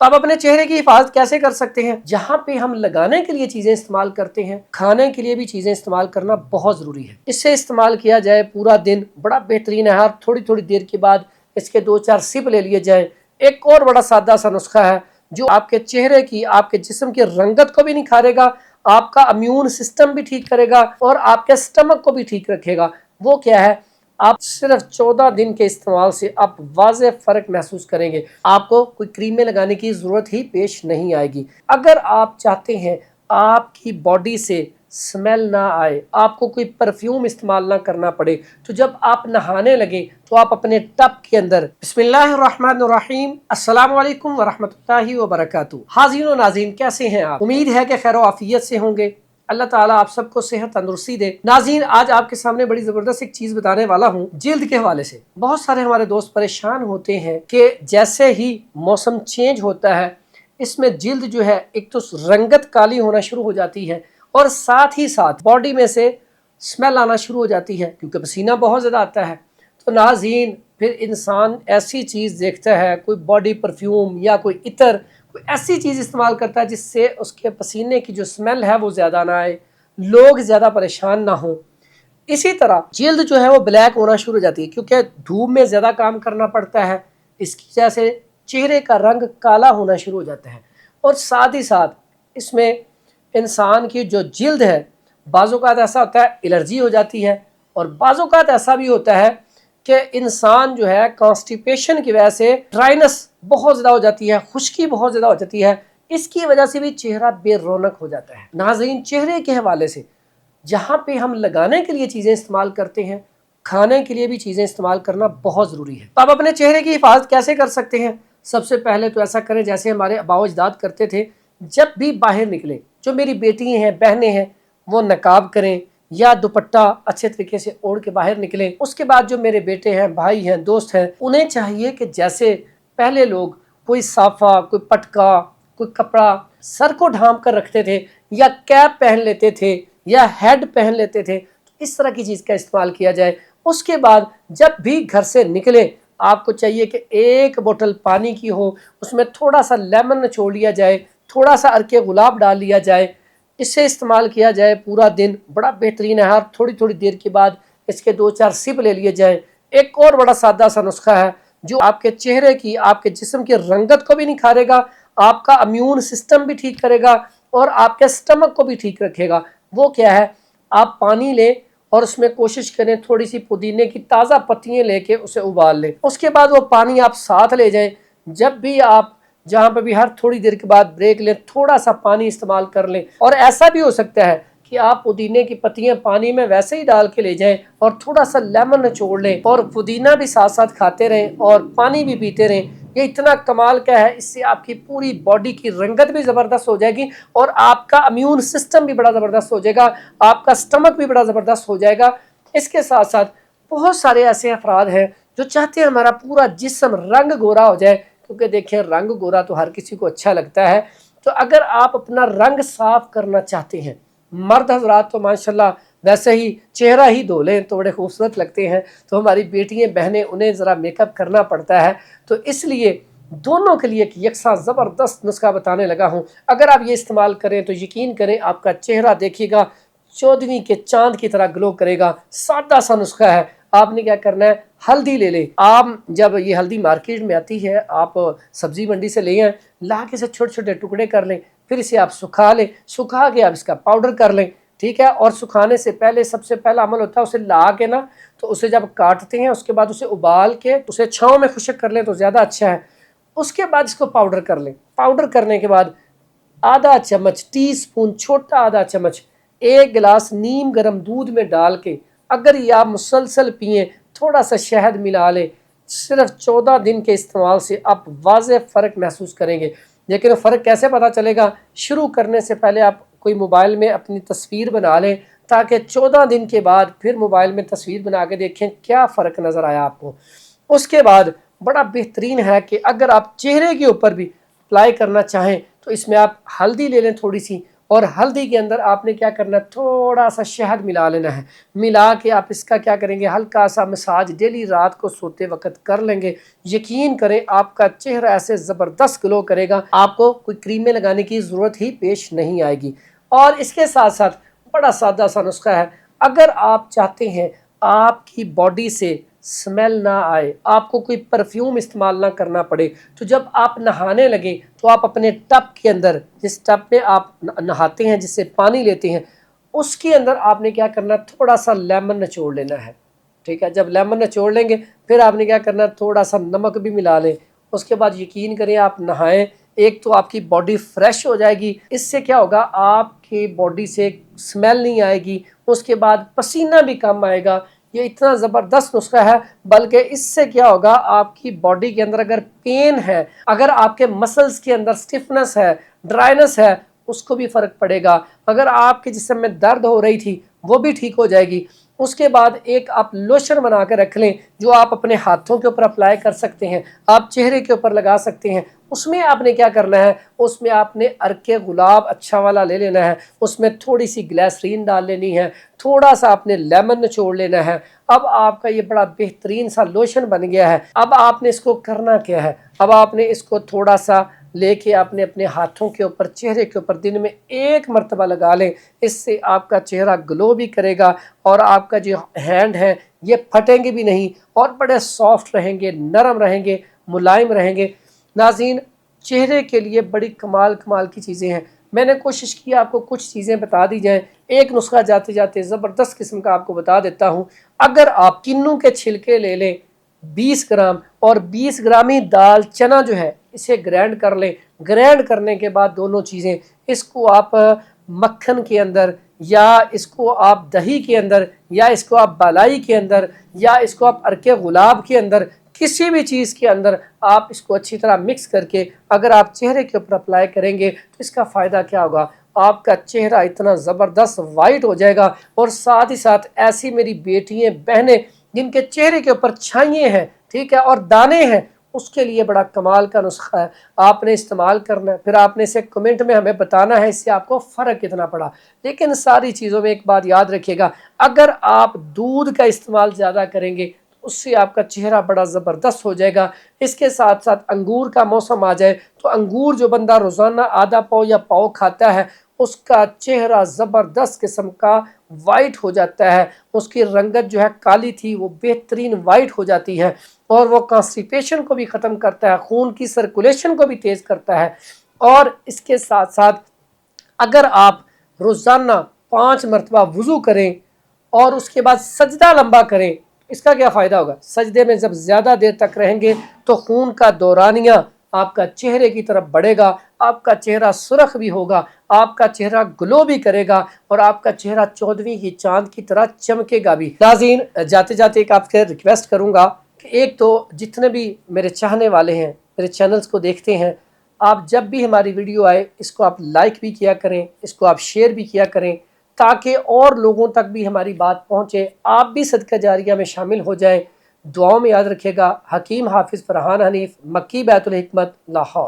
تو आप अपने चेहरे की हिफाजत कैसे कर सकते हैं? जहाँ पे हम लगाने के लिए चीजें इस्तेमाल करते हैं, खाने के लिए भी चीजें इस्तेमाल करना बहुत जरूरी है। इससे इस्तेमाल किया जाए पूरा दिन बड़ा बेहतरीन है। हर थोड़ी थोड़ी देर के बाद इसके 2-4 सिप ले लिए जाए। एक और बड़ा सादा सा नुस्खा है जो आपके चेहरे की, आपके जिस्म की रंगत को भी निखारेगा, आपका इम्यून सिस्टम भी ठीक करेगा और आपके स्टमक को भी ठीक रखेगा। वो क्या है? आप सिर्फ 14 दिन के इस्तेमाल से आप वाज़ेह फ़र्क महसूस करेंगे। आपको कोई क्रीमें लगाने की ज़रूरत ही पेश नहीं आएगी। अगर आप चाहते हैं आपकी बॉडी से स्मेल ना आए, आपको कोई परफ्यूम इस्तेमाल ना करना पड़े, तो जब आप नहाने लगे तो आप अपने टब के अंदर बिस्मिल्लाहिर्रहमानिर्रहीम अस्सलामु अलैकुम वरहमतुल्लाहि वबरकातुहू। हाज़रीन व नाज़रीन, कैसे हैं आप? उम्मीद है कि खैर आफियत से होंगे। अल्लाह ताला आप सबको सेहत तंदुरुस्ती दे। नाज़रीन, आज आपके सामने बड़ी ज़बरदस्त एक चीज़ बताने वाला हूँ जिल्द के हवाले से। बहुत सारे हमारे दोस्त परेशान होते हैं कि जैसे ही मौसम चेंज होता है इसमें जिल्द जो है एक तो रंगत काली होना शुरू हो जाती है और साथ ही साथ बॉडी में से स्मेल आना शुरू हो जाती है क्योंकि पसीना बहुत ज़्यादा आता है। तो नाज़रीन, फिर इंसान ऐसी चीज़ देखता है, कोई बॉडी परफ्यूम या कोई इतर, कोई ऐसी चीज़ इस्तेमाल करता है जिससे उसके पसीने की जो स्मेल है वो ज़्यादा ना आए, लोग ज़्यादा परेशान ना हो। इसी तरह जिल्द जो है वो ब्लैक होना शुरू हो जाती है क्योंकि धूप में ज़्यादा काम करना पड़ता है। इसकी वजह से चेहरे का रंग काला होना शुरू हो जाता है और साथ ही साथ इसमें इंसान की जो जिल्द है, बाज़-औक़ात ऐसा होता है एलर्जी हो जाती है और बाज़-औक़ात ऐसा भी होता है कि इंसान जो है कॉन्स्टिपेशन की वजह से ड्राइनेस बहुत ज़्यादा हो जाती है, खुश्की बहुत ज़्यादा हो जाती है। इसकी वजह से भी चेहरा बेरौनक हो जाता है। नाज़रीन, चेहरे के हवाले से जहाँ पे हम लगाने के लिए चीज़ें इस्तेमाल करते हैं, खाने के लिए भी चीज़ें इस्तेमाल करना बहुत ज़रूरी है। तो आप अपने चेहरे की हिफाजत कैसे कर सकते हैं? सबसे पहले तो ऐसा करें जैसे हमारे आबाओ अजदाद करते थे। जब भी बाहर निकले, जो मेरी बेटी हैं, बहनें हैं, वो नकाब करें या दुपट्टा अच्छे तरीके से ओढ़ के बाहर निकलें। उसके बाद जो मेरे बेटे हैं, भाई हैं, दोस्त हैं, उन्हें चाहिए कि जैसे पहले लोग कोई साफ़ा, कोई पटका, कोई कपड़ा सर को ढांप कर रखते थे या कैप पहन लेते थे या हेड पहन लेते थे, तो इस तरह की चीज़ का इस्तेमाल किया जाए। उसके बाद जब भी घर से निकले आपको चाहिए कि एक बोतल पानी की हो, उसमें थोड़ा सा लेमन निचोड़ लिया जाए, थोड़ा सा अर्के गुलाब डाल लिया जाए। इससे इस्तेमाल किया जाए पूरा दिन बड़ा बेहतरीन है। हर थोड़ी थोड़ी देर के बाद इसके 2-4 सिप ले लिए जाए। एक और बड़ा सादा सा नुस्खा है जो आपके चेहरे की, आपके जिस्म की रंगत को भी निखारेगा, आपका इम्यून सिस्टम भी ठीक करेगा और आपके स्टमक को भी ठीक रखेगा। वो क्या है? आप पानी लें और उसमें कोशिश करें थोड़ी सी पुदीने की ताज़ा पत्तियाँ लेके उसे उबाल लें। उसके बाद वो पानी आप साथ ले जाएं। जब भी आप जहाँ पर भी हर थोड़ी देर के बाद ब्रेक लें, थोड़ा सा पानी इस्तेमाल कर लें। और ऐसा भी हो सकता है कि आप पुदीने की पत्तियां पानी में वैसे ही डाल के ले जाएं और थोड़ा सा लेमन निचोड़ लें और पुदीना भी साथ साथ खाते रहें और पानी भी पीते रहें। ये इतना कमाल का है, इससे आपकी पूरी बॉडी की रंगत भी ज़बरदस्त हो जाएगी और आपका इम्यून सिस्टम भी बड़ा ज़बरदस्त हो जाएगा, आपका स्टमक भी बड़ा ज़बरदस्त हो जाएगा। इसके साथ साथ बहुत सारे ऐसे अफराद हैं जो चाहते हैं हमारा पूरा जिस्म रंग गोरा हो जाए, क्योंकि देखें रंग गोरा तो हर किसी को अच्छा लगता है। तो अगर आप अपना रंग साफ करना चाहते हैं, मर्द हजरात तो माशाल्लाह वैसे ही चेहरा ही धो लें तो बड़े खूबसूरत लगते हैं, तो हमारी बेटियां बहनें उन्हें ज़रा मेकअप करना पड़ता है। तो इसलिए दोनों के लिए एक यकसा ज़बरदस्त नुस्खा बताने लगा हूँ। अगर आप ये इस्तेमाल करें तो यकीन करें आपका चेहरा देखिएगा 14वीं के चांद की तरह ग्लो करेगा। सादा सा नुस्खा है। आपने क्या करना है, हल्दी ले लें आप। जब ये हल्दी मार्केट में आती है, आप सब्जी मंडी से ले आएं, ला के इसे छोटे छोटे टुकड़े कर लें, फिर इसे आप सुखा लें, सुखा के आप इसका पाउडर कर लें, ठीक है। और सुखाने से पहले सबसे पहला अमल होता है उसे ला के ना, तो उसे जब काटते हैं उसके बाद उसे उबाल के उसे छाँव में खुश्क कर लें तो ज़्यादा अच्छा है। उसके बाद इसको पाउडर कर लें। पाउडर करने के बाद आधा चम्मच, टीस्पून छोटा आधा चम्मच, 1 गिलास नीम गर्म दूध में डाल के अगर ये आप मुसलसल पिएँ, थोड़ा सा शहद मिला लें, सिर्फ 14 दिन के इस्तेमाल से आप वाज़ेह फ़र्क महसूस करेंगे। लेकिन फ़र्क कैसे पता चलेगा? शुरू करने से पहले आप कोई मोबाइल में अपनी तस्वीर बना लें ताकि 14 दिन के बाद फिर मोबाइल में तस्वीर बना के देखें क्या फ़र्क नज़र आया आपको। उसके बाद बड़ा बेहतरीन है कि अगर आप चेहरे के ऊपर भी अप्लाई करना चाहें तो इसमें आप हल्दी ले लें थोड़ी सी اور ہلدی کے اندر آپ نے کیا کرنا ہے، تھوڑا سا شہد ملا لینا ہے، ملا کے آپ اس کا کیا کریں گے، ہلکا سا مساج ڈیلی رات کو سوتے وقت کر لیں گے۔ یقین کریں آپ کا چہرہ ایسے زبردست گلو کرے گا، آپ کو کوئی کریمیں لگانے کی ضرورت ہی پیش نہیں آئے گی۔ اور اس کے ساتھ ساتھ بڑا سادہ سا نسخہ ہے، اگر آپ چاہتے ہیں آپ کی باڈی سے سمیل نہ آئے، آپ کو کوئی پرفیوم استعمال نہ کرنا پڑے، تو جب آپ نہانے لگیں تو آپ اپنے ٹب کے اندر، جس ٹب میں آپ نہاتے ہیں، جس سے پانی لیتے ہیں، اس کے اندر آپ نے کیا کرنا ہے، تھوڑا سا لیمن نچوڑ لینا ہے، ٹھیک ہے۔ جب لیمن نچوڑ لیں گے پھر آپ نے کیا کرنا ہے، تھوڑا سا نمک بھی ملا لیں۔ اس کے بعد یقین کریں آپ نہائیں، ایک تو آپ کی باڈی فریش ہو جائے گی، اس سے کیا ہوگا، آپ کی باڈی سے سمیل نہیں آئے گی، اس کے بعد پسینہ بھی کم آئے گا۔ یہ اتنا زبردست نسخہ ہے، بلکہ اس سے کیا ہوگا، آپ کی باڈی کے اندر اگر پین ہے، اگر آپ کے مسلز کے اندر سٹفنس ہے، ڈرائنس ہے، اس کو بھی فرق پڑے گا۔ اگر آپ کے جسم میں درد ہو رہی تھی وہ بھی ٹھیک ہو جائے گی۔ اس کے بعد ایک آپ لوشن بنا کے رکھ لیں جو آپ اپنے ہاتھوں کے اوپر اپلائی کر سکتے ہیں، آپ چہرے کے اوپر لگا سکتے ہیں۔ اس میں آپ نے کیا کرنا ہے، اس میں آپ نے عرق گلاب اچھا والا لے لینا ہے، اس میں تھوڑی سی گلیسرین ڈال لینی ہے، تھوڑا سا آپ نے لیمن نچوڑ لینا ہے۔ اب آپ کا یہ بڑا بہترین سا لوشن بن گیا ہے۔ اب آپ نے اس کو کرنا کیا ہے، اب آپ نے اس کو تھوڑا سا لے کے اپنے ہاتھوں کے اوپر، چہرے کے اوپر دن میں 1 مرتبہ لگا لیں، اس سے آپ کا چہرہ گلو بھی کرے گا اور آپ کا جو ہینڈ ہے یہ پھٹیں گے بھی نہیں اور بڑے سافٹ رہیں گے، نرم رہیں گے، ملائم رہیں گے۔ ناظرین، چہرے کے لیے بڑی کمال کی چیزیں ہیں، میں نے کوشش کی آپ کو کچھ چیزیں بتا دی جائیں۔ ایک نسخہ جاتے جاتے زبردست قسم کا آپ کو بتا دیتا ہوں، اگر آپ کنوں کے چھلکے لے لیں 20 گرام اور 20 گرامی دال چنا جو ہے اسے گرینڈ کر لیں، گرینڈ کرنے کے بعد دونوں چیزیں، اس کو آپ مکھن کے اندر یا اس کو آپ دہی کے اندر یا اس کو آپ بالائی کے اندر یا اس کو آپ عرق گلاب کے اندر، کسی بھی چیز کے اندر آپ اس کو اچھی طرح مکس کر کے اگر آپ چہرے کے اوپر اپلائی کریں گے تو اس کا فائدہ کیا ہوگا، آپ کا چہرہ اتنا زبردست وائٹ ہو جائے گا۔ اور ساتھ ہی ساتھ ایسی میری بیٹیاں، بہنیں جن کے چہرے کے اوپر چھائیں ہیں، ٹھیک ہے، اور دانے ہیں، اس کے لیے بڑا کمال کا نسخہ ہے، آپ نے استعمال کرنا ہے، پھر آپ نے اسے کمنٹ میں ہمیں بتانا ہے اس سے آپ کو فرق کتنا پڑا۔ لیکن ساری چیزوں میں ایک بات یاد رکھیے گا، اگر آپ دودھ کا استعمال زیادہ کریں گے اس سے آپ کا چہرہ بڑا زبردست ہو جائے گا۔ اس کے ساتھ ساتھ انگور کا موسم آ جائے تو انگور جو بندہ روزانہ آدھا پاؤ یا پاؤ کھاتا ہے اس کا چہرہ زبردست قسم کا وائٹ ہو جاتا ہے، اس کی رنگت جو ہے کالی تھی وہ بہترین وائٹ ہو جاتی ہے، اور وہ کانسٹیپیشن کو بھی ختم کرتا ہے، خون کی سرکولیشن کو بھی تیز کرتا ہے۔ اور اس کے ساتھ ساتھ اگر آپ روزانہ 5 مرتبہ وضو کریں اور اس کے بعد سجدہ لمبا کریں، اس کا کیا فائدہ ہوگا، سجدے میں جب زیادہ دیر تک رہیں گے تو خون کا دورانیہ آپ کا چہرے کی طرف بڑھے گا، آپ کا چہرہ سرخ بھی ہوگا، آپ کا چہرہ گلو بھی کرے گا اور آپ کا چہرہ 14ویں کی چاند کی طرح چمکے گا بھی۔ ناظرین، جاتے جاتے ایک آپ سے ریکویسٹ کروں گا کہ ایک تو جتنے بھی میرے چاہنے والے ہیں، میرے چینلز کو دیکھتے ہیں، آپ جب بھی ہماری ویڈیو آئے اس کو آپ لائک بھی کیا کریں، اس کو آپ شیئر بھی کیا کریں تاکہ اور لوگوں تک بھی ہماری بات پہنچے، آپ بھی صدقہ جاریہ میں شامل ہو جائیں۔ دعاؤں میں یاد رکھیے گا۔ حکیم حافظ فرحان حنیف، مکی بیت الحکمت، لاہور۔